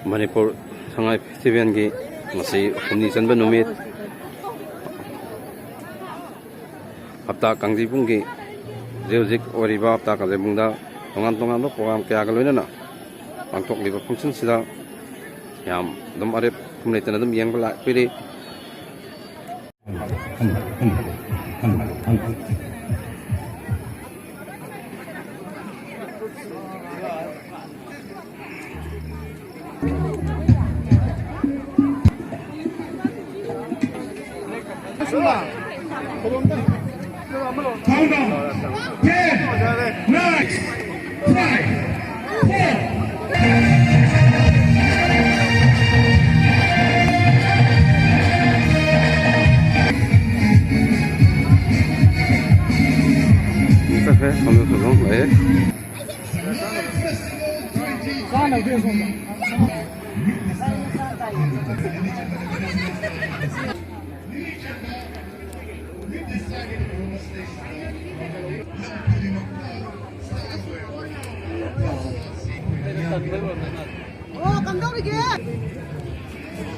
Manipur Shanghai Festival ki masih humni chanba numit hapta kangjibung ki reujik oriba hapta kangjibung da tongan no program kya ga loina na pangtok liba function sida yam dum arep kumne tana dum yang bala piri Countdown. 10, 9, 5, 4. Café, cuando se rompe, Oh, come down again.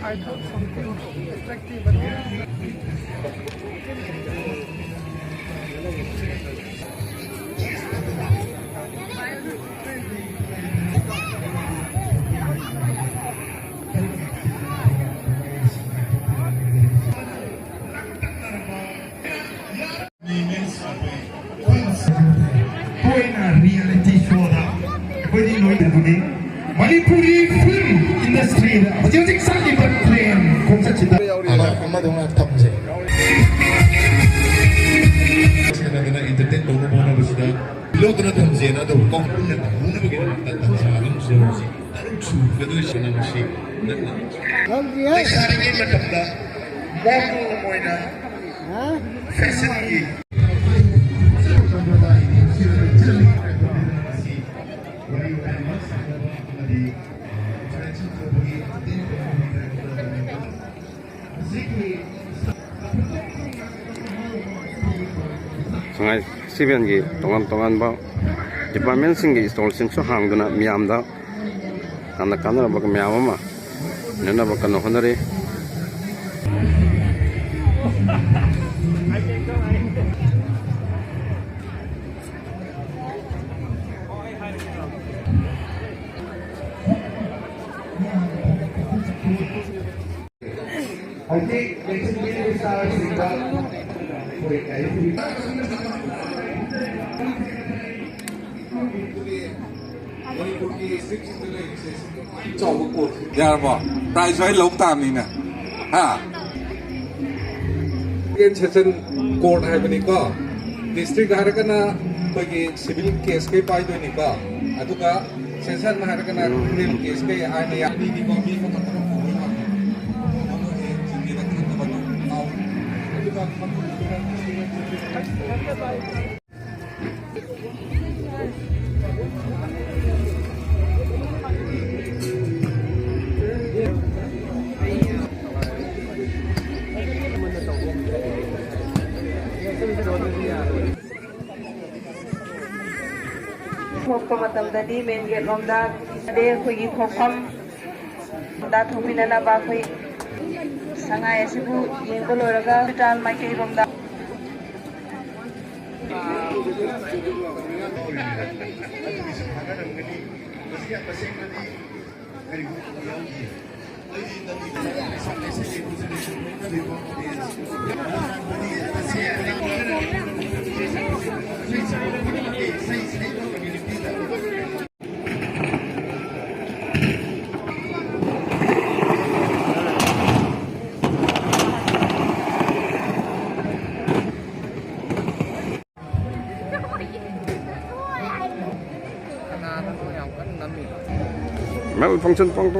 I thought something attractive, but reality show da bari noi da budi Manipuri film industry da hojik saki but train kongsa chida ala amma dong tamje chena dana entertain dong bona busida lo dana tamje na do kong punna da una bagi ta ta salam so si chu gadu shina shi na sare ye matam da mo moina ha fashion ki Shanghai Festival ki tongan ba department singi stall sing so hang duna miam da kana ba miam ma nena ba kana honare I think next year we start chọn một cuộc nhà bỏ tại xoáy lống tàm này nè ha cái session court hay bên có district hay cái na tôi cái civil case cái bài tôi này có à tôi cả session mà hay cái na criminal case cái ai này ai đi có mi có tất cả mọi người Thokpa matamdani main gate romda de khoi thokpam da thopinana ba khoi Shanghai asibu yengko loraga hospital maikei romda malfunction pong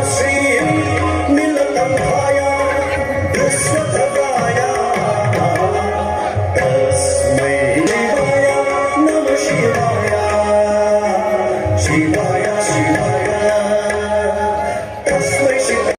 Sim, Nilakam Khaya Shivaya Shivaya